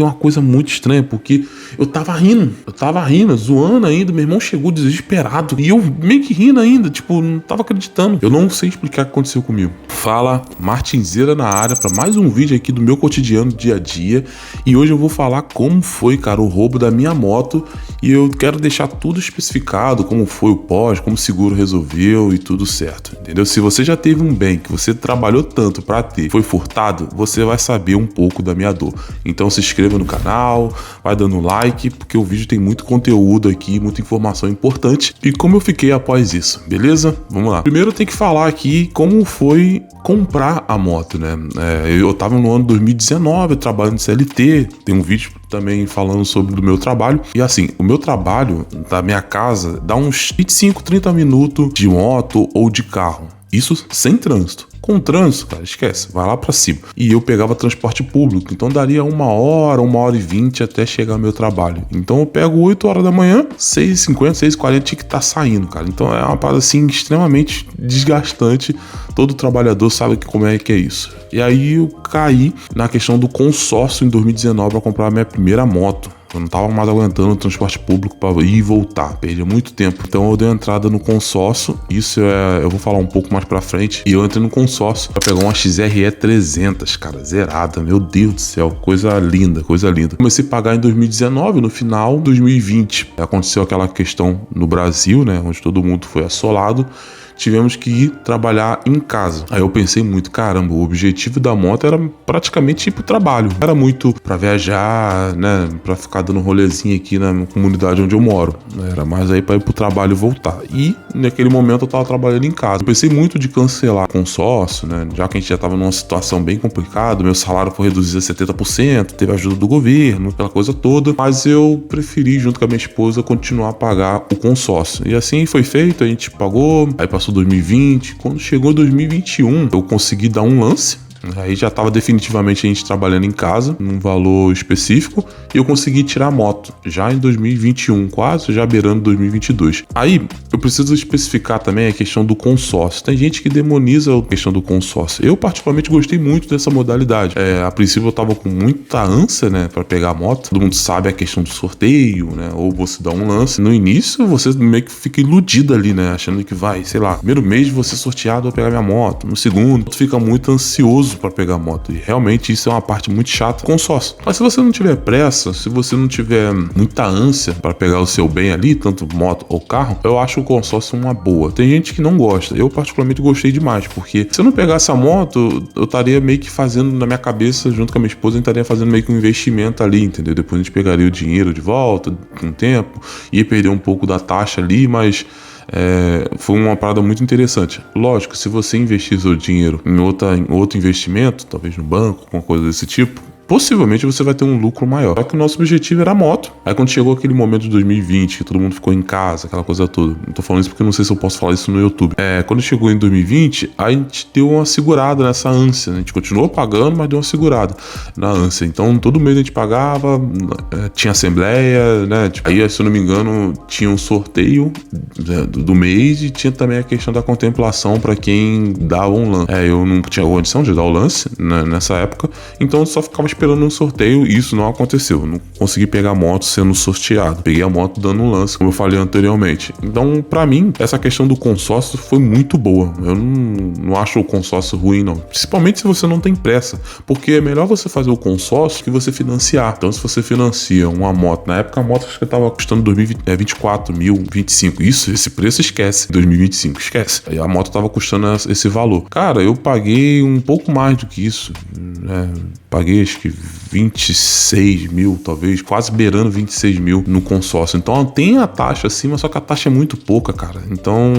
é uma coisa muito estranha, porque eu tava rindo, zoando ainda, meu irmão chegou desesperado, e eu meio que rindo ainda, tipo, não tava acreditando. Eu não sei explicar o que aconteceu comigo. Fala, Martinzeira na área, pra mais um vídeo aqui do meu cotidiano, dia a dia, e hoje eu vou falar como foi, cara, o roubo da minha moto, e eu quero deixar tudo especificado, como foi o pós, como o seguro resolveu e tudo certo, entendeu? Se você já teve um bem que você trabalhou tanto pra ter, foi furtado, você vai saber um pouco da minha dor. Então se inscreva no canal, vai dando like, porque o vídeo tem muito conteúdo aqui, muita informação importante, e como eu fiquei após isso, beleza? Vamos lá. Primeiro tem que falar aqui como foi comprar a moto, né? Eu tava no ano 2019, eu trabalho no CLT, tem um vídeo também falando sobre o meu trabalho, e assim, o meu trabalho da minha casa dá uns 25, 30 minutos de moto ou de carro, isso sem trânsito. Com trânsito, cara, esquece, vai lá pra cima. E eu pegava transporte público, então daria 1h e 20 até chegar ao meu trabalho. Então eu pego 8 horas da manhã, 6h50, 6h40 tinha que estar saindo, cara. Então é uma parada assim extremamente desgastante. Todo trabalhador sabe como é que é isso. E aí eu caí na questão do consórcio em 2019 para comprar a minha primeira moto. Eu não tava mais aguentando o transporte público para ir e voltar, perdia muito tempo. Então eu dei uma entrada no consórcio, isso eu vou falar um pouco mais pra frente. E eu entrei no consórcio pra pegar uma XRE 300, cara, zerada, meu Deus do céu, coisa linda, coisa linda. Comecei a pagar em 2019, no final de 2020. Aconteceu aquela questão no Brasil, né, onde todo mundo foi assolado. Tivemos que ir trabalhar em casa. Aí eu pensei muito, caramba, o objetivo da moto era praticamente ir pro trabalho. Era muito pra viajar, né, pra ficar dando rolezinho aqui na comunidade onde eu moro. Era mais aí pra ir pro trabalho e voltar. E naquele momento eu tava trabalhando em casa. Eu pensei muito de cancelar o consórcio, né, já que a gente já tava numa situação bem complicada, meu salário foi reduzido a 70%, teve ajuda do governo, aquela coisa toda, mas eu preferi, junto com a minha esposa, continuar a pagar o consórcio. E assim foi feito, a gente pagou, aí passou 2020, quando chegou 2021, eu consegui dar um lance. Aí já estava definitivamente a gente trabalhando em casa, num valor específico, e eu consegui tirar a moto, já em 2021, quase já beirando 2022. Aí, eu preciso especificar também a questão do consórcio. Tem gente que demoniza a questão do consórcio. Eu, particularmente, gostei muito dessa modalidade. A princípio, eu tava com muita ânsia, né, para pegar a moto. Todo mundo sabe a questão do sorteio, né, ou você dá um lance. No início, você meio que fica iludido ali, né, achando que vai, sei lá, primeiro mês você sorteado vai pegar minha moto, no segundo, tu fica muito ansioso para pegar a moto, e realmente isso é uma parte muito chata, consórcio. Mas se você não tiver pressa, se você não tiver muita ânsia para pegar o seu bem ali, tanto moto ou carro, eu acho o consórcio uma boa. Tem gente que não gosta, eu particularmente gostei demais, porque se eu não pegasse a moto, eu estaria meio que fazendo na minha cabeça, junto com a minha esposa, a gente estaria fazendo meio que um investimento ali, entendeu? Depois a gente pegaria o dinheiro de volta com o tempo, ia perder um pouco da taxa ali, mas foi uma parada muito interessante. Lógico, se você investir seu dinheiro em outro investimento, talvez no banco, alguma coisa desse tipo, possivelmente você vai ter um lucro maior. Só que o nosso objetivo era a moto. Aí quando chegou aquele momento de 2020, que todo mundo ficou em casa, aquela coisa toda. Não tô falando isso porque eu não sei se eu posso falar isso no YouTube. Quando chegou em 2020, a gente deu uma segurada nessa ânsia, né? A gente continuou pagando, mas deu uma segurada na ânsia. Então todo mês a gente pagava, tinha assembleia, né? Aí, se eu não me engano, tinha um sorteio, né, do mês, e tinha também a questão da contemplação para quem dava um lance. Eu não tinha condição de dar o lance, né, nessa época, então eu só ficava esperando um sorteio, e isso não aconteceu. Eu não consegui pegar a moto sendo sorteado. Peguei a moto dando um lance, como eu falei anteriormente. Então, pra mim, essa questão do consórcio foi muito boa. Eu não acho o consórcio ruim, não. Principalmente se você não tem pressa. Porque é melhor você fazer o consórcio que você financiar. Então, se você financia uma moto, na época a moto acho que estava custando 24 mil, 25. Esse preço esquece. 2025, esquece. Aí a moto estava custando esse valor. Cara, eu paguei um pouco mais do que isso, né? Paguei acho que 26 mil, talvez, quase beirando 26 mil no consórcio. Então tem a taxa acima, só que a taxa é muito pouca, cara. Então,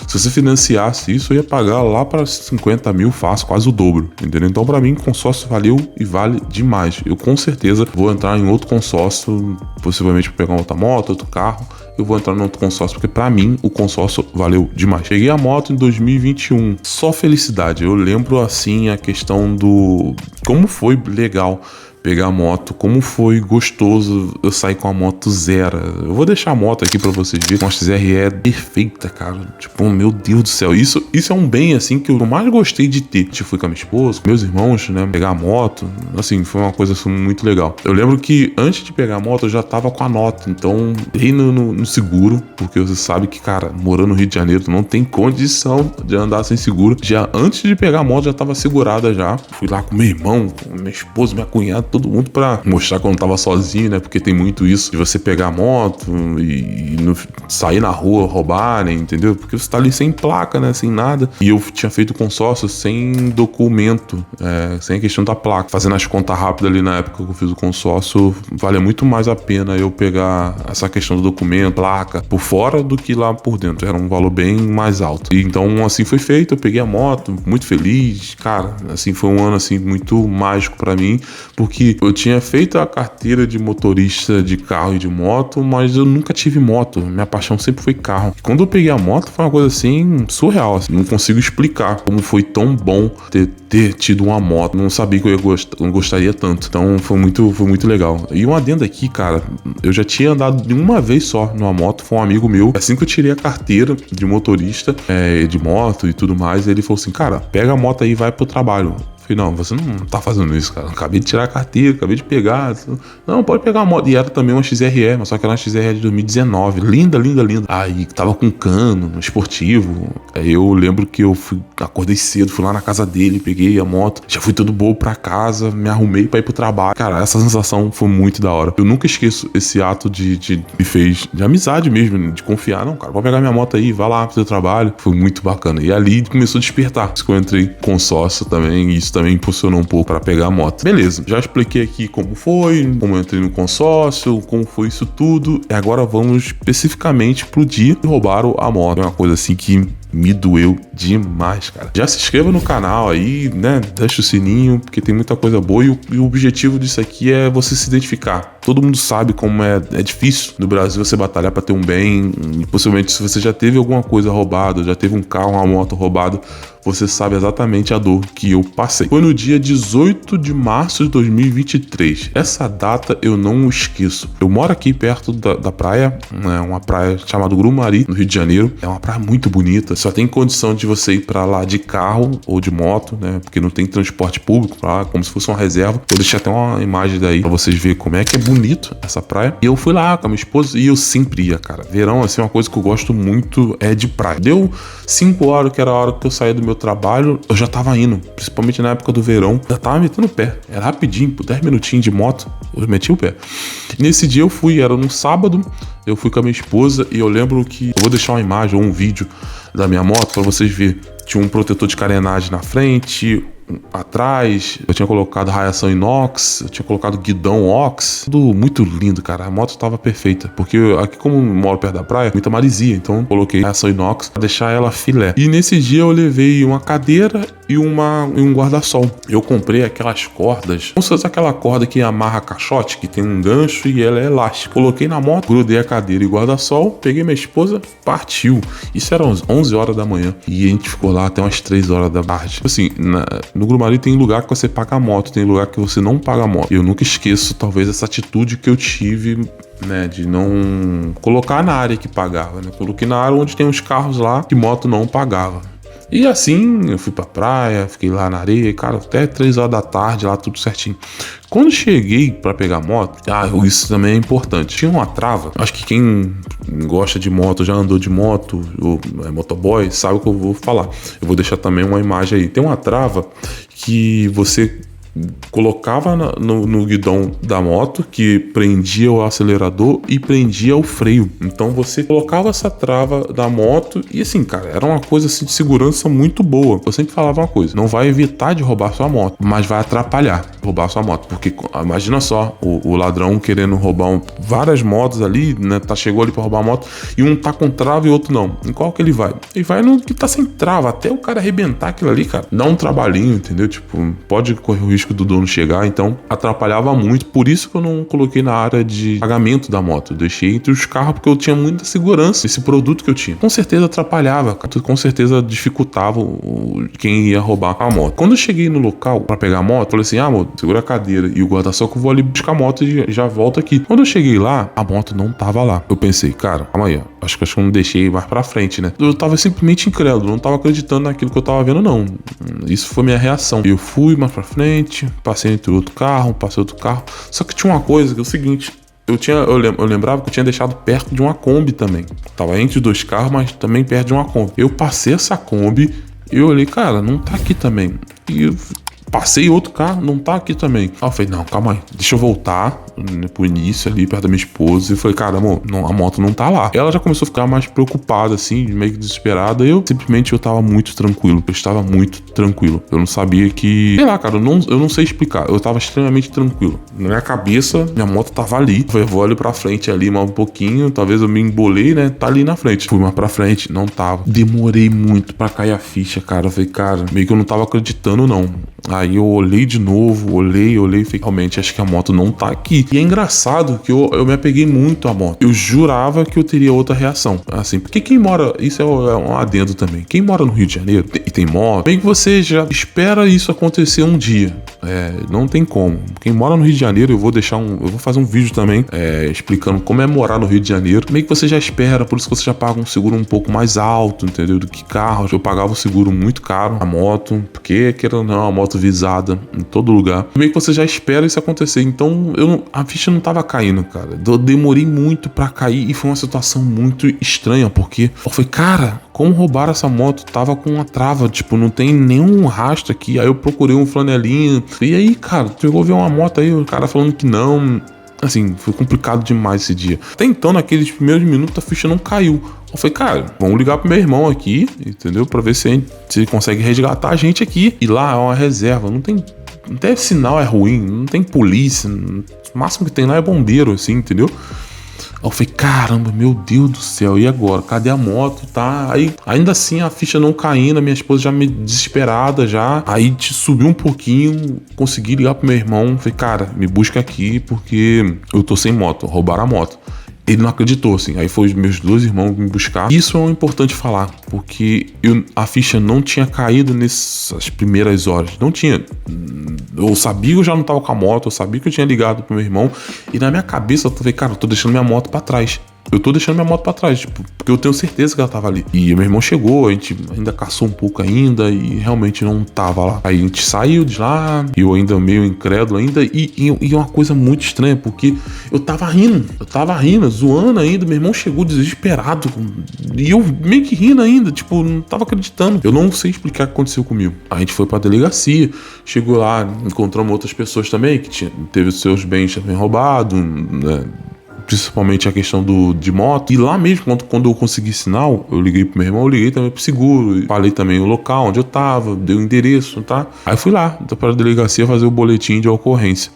se você financiasse isso, eu ia pagar lá para 50 mil fácil, quase o dobro, entendeu? Então, para mim, consórcio valeu e vale demais. Eu com certeza vou entrar em outro consórcio, possivelmente para pegar outra moto, outro carro. Eu vou entrar no outro consórcio, porque pra mim o consórcio valeu demais. Cheguei a moto em 2021, só felicidade. Eu lembro assim a questão do como foi legal pegar a moto, como foi gostoso eu sair com a moto zero. Eu vou deixar a moto aqui pra vocês verem, uma XRE é perfeita, cara. Tipo, meu Deus do céu, isso é um bem, assim, que eu mais gostei de ter. Eu fui com a minha esposa, com meus irmãos, né, pegar a moto, assim, foi uma coisa assim, muito legal. Eu lembro que antes de pegar a moto, eu já tava com a nota, então dei no seguro, porque você sabe que, cara, morando no Rio de Janeiro, não tem condição de andar sem seguro. Já antes de pegar a moto, já tava segurada já. Fui lá com meu irmão, com minha esposa, minha cunhada, todo mundo pra mostrar que eu não tava sozinho, né, porque tem muito isso, de você pegar a moto e sair na rua, roubarem, entendeu? Porque você tá ali sem placa, né, sem nada. E eu tinha feito consórcio sem documento, sem a questão da placa. Fazendo as contas rápidas ali na época que eu fiz o consórcio, vale muito mais a pena eu pegar essa questão do documento, placa, por fora do que lá por dentro. Era um valor bem mais alto. E então, assim, foi feito. Eu peguei a moto, muito feliz. Cara, assim, foi um ano, assim, muito mágico pra mim, porque eu tinha feito a carteira de motorista de carro e de moto, mas eu nunca tive moto. Minha paixão sempre foi carro. E quando eu peguei a moto, foi uma coisa, assim, surreal. Assim, não consigo explicar como foi tão bom ter tido uma moto. Não sabia que eu gostaria tanto. Então, foi muito legal. E um adendo aqui, cara, eu já tinha andado de uma vez só numa moto, foi um amigo meu. Assim que eu tirei a carteira de motorista, de moto e tudo mais, ele falou assim, cara, pega a moto aí e vai pro trabalho. Falei, não, você não tá fazendo isso, cara. Acabei de tirar a carteira, acabei de pegar. Não, pode pegar a moto. E era também uma XRE, mas só que era uma XRE de 2019. Linda, linda, linda. Aí tava com cano, esportivo. Aí eu lembro que eu acordei cedo, fui lá na casa dele, peguei a moto. Já fui todo bom pra casa, me arrumei pra ir pro trabalho. Cara, essa sensação foi muito da hora. Eu nunca esqueço esse ato me fez de amizade mesmo, de confiar. Não, cara, pode pegar minha moto aí, vai lá pro seu trabalho. Foi muito bacana. E ali começou a despertar. Isso que eu entrei consórcio também, e isso também impulsionou um pouco para pegar a moto. Beleza, já expliquei aqui como foi, como eu entrei no consórcio, como foi isso tudo. E agora vamos especificamente pro dia que roubaram a moto. É uma coisa assim que me doeu demais, cara. Já se inscreva no canal aí, né? Deixa o sininho, porque tem muita coisa boa. E o objetivo disso aqui é você se identificar. Todo mundo sabe como é difícil no Brasil você batalhar para ter um bem. E possivelmente, se você já teve alguma coisa roubada, já teve um carro, uma moto roubada, você sabe exatamente a dor que eu passei. Foi no dia 18 de março de 2023. Essa data eu não esqueço. Eu moro aqui perto da praia, né, uma praia chamada Grumari, no Rio de Janeiro. É uma praia muito bonita. Só tem condição de você ir pra lá de carro ou de moto, né? Porque não tem transporte público pra lá, como se fosse uma reserva. Vou deixar até uma imagem daí pra vocês verem como é que é bonito essa praia. E eu fui lá com a minha esposa e eu sempre ia, cara. Verão, assim, uma coisa que eu gosto muito é de praia. Deu 5 horas, que era a hora que eu saía do meu trabalho, eu já tava indo. Principalmente na época do verão. Já tava metendo o pé. Era rapidinho, por 10 minutinhos de moto, eu meti o pé. E nesse dia eu fui, era num sábado, eu fui com a minha esposa e eu lembro que... Eu vou deixar uma imagem ou um vídeo da minha moto pra vocês verem. Tinha um protetor de carenagem na frente, atrás, eu tinha colocado raiação inox, eu tinha colocado guidão ox, tudo muito lindo, cara. A moto tava perfeita, porque aqui, como eu moro perto da praia, muita marisia, então coloquei raiação inox pra deixar ela filé. E nesse dia eu levei uma cadeira e um guarda-sol. Eu comprei aquelas cordas, como se fosse aquela corda que amarra caixote, que tem um gancho e ela é elástica. Coloquei na moto, grudei a cadeira e guarda-sol, peguei minha esposa, partiu. Isso era às 11 horas da manhã e a gente ficou lá até umas 3 horas da tarde. Assim, no Grumari tem lugar que você paga a moto, tem lugar que você não paga a moto. Eu nunca esqueço, talvez, essa atitude que eu tive, né, de não colocar na área que pagava, né? Coloquei na área onde tem uns carros lá que moto não pagava. E assim, eu fui pra praia, fiquei lá na areia, cara, até 3 horas da tarde, lá tudo certinho. Quando cheguei pra pegar a moto, isso também é importante. Tinha uma trava, acho que quem gosta de moto, já andou de moto, ou é motoboy, sabe o que eu vou falar. Eu vou deixar também uma imagem aí. Tem uma trava que você colocava no guidão da moto, que prendia o acelerador e prendia o freio. Então você colocava essa trava da moto e assim, cara, era uma coisa assim de segurança muito boa. Eu sempre falava uma coisa: não vai evitar de roubar sua moto, mas vai atrapalhar roubar sua moto, porque imagina só, o ladrão querendo roubar várias motos ali, né, chegou ali pra roubar a moto e um tá com trava e outro não. Em qual que ele vai? Ele vai no que tá sem trava, até o cara arrebentar aquilo ali, cara. Dá um trabalhinho, entendeu? Tipo, pode correr o risco risco do dono chegar, então atrapalhava muito. Por isso que eu não coloquei na área de pagamento da moto. Eu deixei entre os carros porque eu tinha muita segurança nesse produto que eu tinha. Com certeza atrapalhava, com certeza dificultava quem ia roubar a moto. Quando eu cheguei no local pra pegar a moto, falei assim: amor, segura a cadeira e o guarda-sol que eu vou ali buscar a moto e já volto aqui. Quando eu cheguei lá, a moto não tava lá. Eu pensei, cara, calma aí, ó. Acho que eu não deixei mais pra frente, né? Eu tava simplesmente incrédulo, não tava acreditando naquilo que eu tava vendo, não. Isso foi minha reação. Eu fui mais pra frente, passei entre outro carro, passei outro carro. Só que tinha uma coisa que é o seguinte: eu lembrava que eu tinha deixado perto de uma Kombi também. Tava entre os dois carros, mas também perto de uma Kombi. Eu passei essa Kombi e eu olhei, cara, não tá aqui também. E eu passei outro carro, não tá aqui também. Aí eu falei, não, calma aí, deixa eu voltar pro início ali, perto da minha esposa. E falei, cara, amor, a moto não tá lá. Ela já começou a ficar mais preocupada, assim, meio que desesperada. Eu tava muito tranquilo, eu estava muito tranquilo. Eu não sabia que... Sei lá, cara, eu não sei explicar. Eu tava extremamente tranquilo. Na minha cabeça, minha moto tava ali. Eu vou ali pra frente ali mais um pouquinho. Talvez eu me embolei, né? Tá ali na frente. Fui mais pra frente, não tava. Demorei muito pra cair a ficha, cara. Eu falei, cara, meio que eu não tava acreditando, não. Aí eu olhei de novo, olhei, e falei, realmente, acho que a moto não tá aqui. E é engraçado que eu me apeguei muito à moto. Eu jurava que eu teria outra reação. Assim, porque quem mora... Isso é um adendo também. Quem mora no Rio de Janeiro e tem moto, bem que você já espera isso acontecer um dia. Não tem como. Quem mora no Rio de Janeiro, eu vou fazer um vídeo também explicando como é morar no Rio de Janeiro. Meio que você já espera, por isso que você já paga um seguro um pouco mais alto, entendeu? Do que carro. Eu pagava um seguro muito caro, a moto, porque, querendo ou não, a moto visada em todo lugar. Meio que você já espera isso acontecer. Então, a ficha não tava caindo, cara. Eu demorei muito pra cair e foi uma situação muito estranha, porque eu falei, cara, como roubaram essa moto? Tava com uma trava, tipo, não tem nenhum rastro aqui. Aí eu procurei um flanelinho. E aí, cara, chegou a ver uma moto aí, o cara falando que não. Assim, foi complicado demais esse dia. Até então, naqueles primeiros minutos, a ficha não caiu. Eu falei, cara, vamos ligar pro meu irmão aqui, entendeu? Pra ver se ele consegue resgatar a gente aqui. E lá é uma reserva, não tem... Até sinal é ruim, não tem polícia. O máximo que tem lá é bombeiro, assim, entendeu? Aí eu falei, caramba, meu Deus do céu, e agora? Cadê a moto? Tá? Aí, ainda assim, a ficha não caindo, a minha esposa já me desesperada já. Aí subiu um pouquinho, consegui ligar pro meu irmão. Falei, cara, me busca aqui porque eu tô sem moto, roubaram a moto. Ele não acreditou, assim. Aí foi os meus dois irmãos me buscar. Isso é importante falar, porque a ficha não tinha caído nessas primeiras horas. Não tinha. Eu sabia que eu já não tava com a moto, eu sabia que eu tinha ligado pro meu irmão. E na minha cabeça eu falei, cara, eu tô deixando minha moto pra trás. Eu tô deixando minha moto pra trás, tipo, porque eu tenho certeza que ela tava ali. E meu irmão chegou, a gente ainda caçou um pouco ainda e realmente não tava lá. Aí a gente saiu de lá, eu ainda meio incrédulo ainda, e uma coisa muito estranha, porque eu tava rindo, zoando ainda, meu irmão chegou desesperado, e eu meio que rindo ainda, tipo, não tava acreditando. Eu não sei explicar o que aconteceu comigo. A gente foi pra delegacia, chegou lá, encontramos outras pessoas também, que teve os seus bens também roubados, né? Principalmente a questão de moto. E lá mesmo, quando eu consegui sinal, eu liguei pro meu irmão, eu liguei também pro seguro, falei também o local onde eu tava, dei o endereço, tá? Aí fui lá pra delegacia fazer o boletim de ocorrência.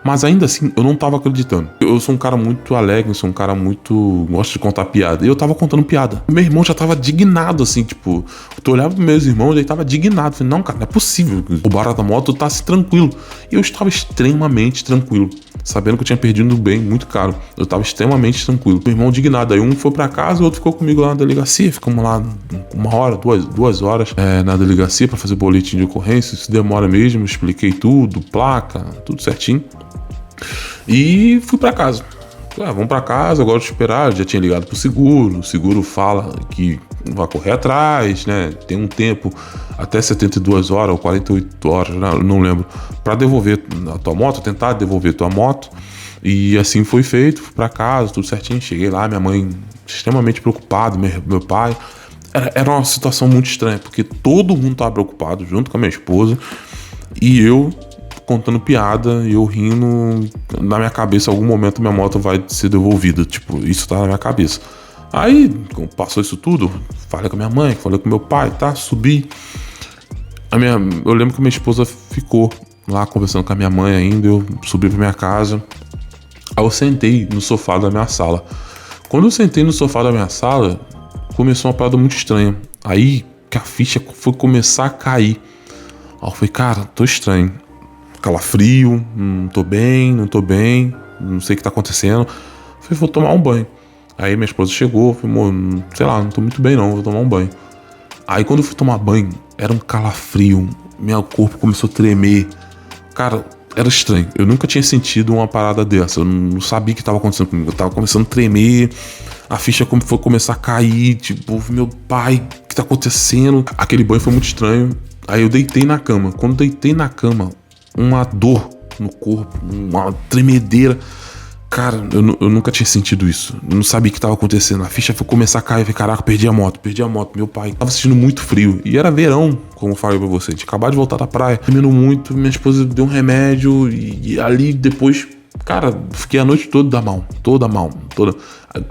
Mas ainda assim, eu não tava acreditando. Eu sou um cara muito alegre, sou um cara muito... gosto de contar piada. E eu tava contando piada. Meu irmão já tava indignado, assim, tipo... Eu olhava pros meus irmãos e ele tava indignado. Falei, não, cara, não é possível. O barato da moto tá assim, tranquilo. E eu estava extremamente tranquilo. Sabendo que eu tinha perdido um bem muito caro. Eu tava extremamente tranquilo. Meu irmão indignado. Aí um foi pra casa, o outro ficou comigo lá na delegacia. Ficamos lá 1 hora, 2 horas na delegacia pra fazer boletim de ocorrência. Isso demora mesmo. Expliquei tudo, placa, tudo certinho. E fui pra casa. Vamos pra casa, agora esperar. Eu já tinha ligado pro seguro. O seguro fala que vai correr atrás, né? Tem um tempo, até 72 horas ou 48 horas, não lembro, pra devolver a tua moto, tentar devolver a tua moto. E assim foi feito. Fui pra casa, tudo certinho. Cheguei lá, minha mãe extremamente preocupada, meu pai. Era uma situação muito estranha, porque todo mundo tava preocupado, junto com a minha esposa. E eu contando piada e eu rindo. Na minha cabeça, em algum momento minha moto vai ser devolvida. Tipo, isso tá na minha cabeça. Aí, passou isso tudo, falei com a minha mãe, falei com meu pai, tá? Subi. Eu lembro que minha esposa ficou lá conversando com a minha mãe ainda. Eu subi pra minha casa. Aí eu sentei no sofá da minha sala. Quando eu sentei no sofá da minha sala, começou uma parada muito estranha. Aí que a ficha foi começar a cair. Aí eu falei, cara, tô estranho. calafrio, não tô bem, não sei o que tá acontecendo. Falei, vou tomar um banho. Aí minha esposa chegou, falei, amor, sei lá, não tô muito bem não, vou tomar um banho. Aí quando eu fui tomar banho, era um calafrio, meu corpo começou a tremer. Cara, era estranho, eu nunca tinha sentido uma parada dessa, eu não sabia o que tava acontecendo comigo, eu tava começando a tremer, a ficha foi começar a cair, tipo, meu pai, o que tá acontecendo? Aquele banho foi muito estranho, aí eu deitei na cama, quando deitei na cama, uma dor no corpo, uma tremedeira. Cara, eu nunca tinha sentido isso. Eu não sabia o que estava acontecendo. A ficha foi começar a cair. Eu falei, caraca, perdi a moto. Meu pai tava sentindo muito frio. E era verão, como eu falei pra você. Tinha acabado de voltar da praia. Tremendo muito. Minha esposa deu um remédio. E ali depois, cara, fiquei a noite toda mal. Toda.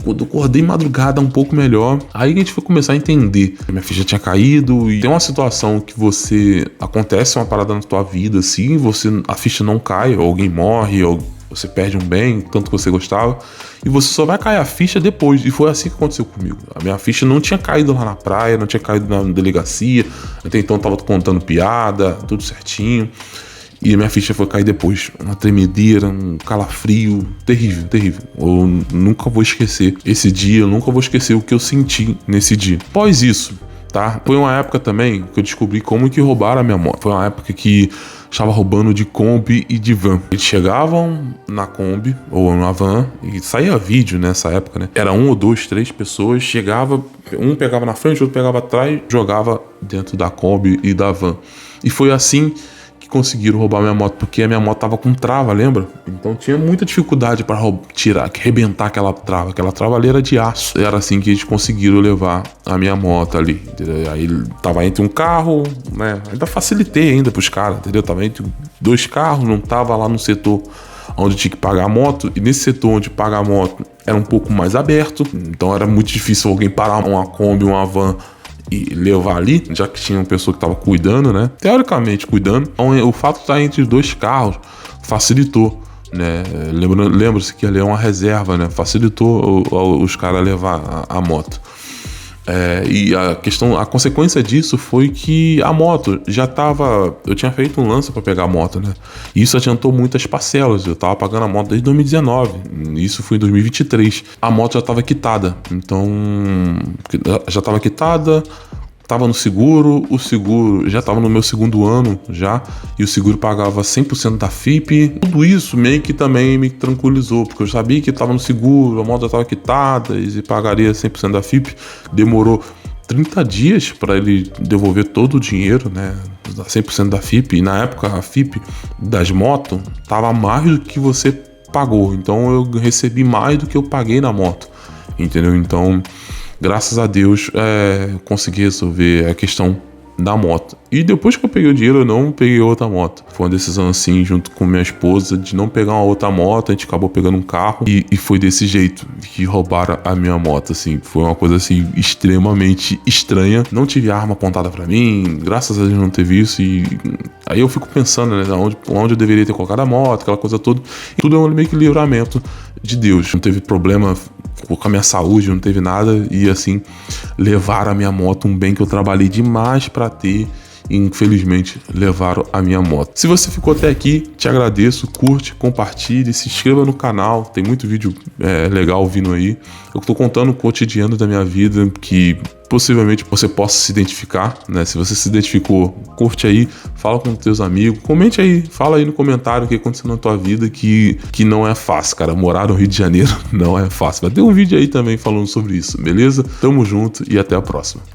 Quando eu acordei madrugada um pouco melhor, aí a gente foi começar a entender. Minha ficha tinha caído. E tem uma situação que acontece uma parada na tua vida, assim, a ficha não cai, ou alguém morre, ou você perde um bem, tanto que você gostava, e você só vai cair a ficha depois. E foi assim que aconteceu comigo. A minha ficha não tinha caído lá na praia, não tinha caído na delegacia. Até então eu tava contando piada, tudo certinho. E a minha ficha foi cair depois. Uma tremedeira, um calafrio, terrível. Eu nunca vou esquecer esse dia, eu nunca vou esquecer o que eu senti nesse dia. Após isso, tá? Foi uma época também que eu descobri como que roubaram a minha moto. Foi uma época que estava roubando de Kombi e de van. Eles chegavam na Kombi ou na van e saía vídeo nessa época, né? Era 1 ou 2, 3 pessoas, chegava, um pegava na frente, outro pegava atrás, jogava dentro da Kombi e da van. E foi assim que conseguiram roubar minha moto, porque a minha moto tava com trava, lembra? Então tinha muita dificuldade para arrebentar aquela trava ali era de aço. Era assim que eles conseguiram levar a minha moto ali, entendeu? Aí tava entre um carro, né? Ainda facilitei ainda pros caras, entendeu? Tava entre 2 carros, não tava lá no setor onde tinha que pagar a moto, e nesse setor onde paga a moto era um pouco mais aberto, então era muito difícil alguém parar uma Kombi, uma van e levar ali, já que tinha uma pessoa que estava cuidando, né? Teoricamente cuidando. Então, o fato de estar entre 2 carros facilitou, né? Lembra-se que ali é uma reserva, né? Facilitou os caras levar a moto. E a consequência disso foi que a moto já tava. Eu tinha feito um lance para pegar a moto, né? E isso adiantou muitas parcelas. Eu tava pagando a moto desde 2019. Isso foi em 2023. A moto já tava quitada. Então, já tava quitada. Tava no seguro, o seguro já tava no meu 2º ano já, e o seguro pagava 100% da FIP. Tudo isso meio que também me tranquilizou, porque eu sabia que tava no seguro, a moto já tava quitada e pagaria 100% da FIP. Demorou 30 dias para ele devolver todo o dinheiro, né, 100% da FIP, e na época a FIP das motos tava mais do que você pagou, então eu recebi mais do que eu paguei na moto, entendeu? Então, graças a Deus, consegui resolver a questão da moto. E depois que eu peguei o dinheiro, eu não peguei outra moto. Foi uma decisão assim, junto com minha esposa, de não pegar uma outra moto. A gente acabou pegando um carro e foi desse jeito que roubaram a minha moto, assim. Foi uma coisa, assim, extremamente estranha. Não tive arma apontada pra mim, graças a Deus não teve isso. E aí eu fico pensando, né, onde eu deveria ter colocado a moto, aquela coisa toda. E tudo é meio que livramento de Deus. Não teve problema com a minha saúde, não teve nada. E assim, levaram a minha moto, um bem que eu trabalhei demais pra ter. E infelizmente levaram a minha moto. Se você ficou até aqui, te agradeço. Curte, compartilhe, se inscreva no canal. Tem muito vídeo legal vindo aí. Eu tô contando o cotidiano da minha vida, que possivelmente você possa se identificar, né? Se você se identificou, curte aí, fala com os teus amigos, comente aí, fala aí no comentário o que aconteceu na tua vida, que não é fácil, cara. Morar no Rio de Janeiro não é fácil. Vai ter um vídeo aí também falando sobre isso, beleza? Tamo junto e até a próxima.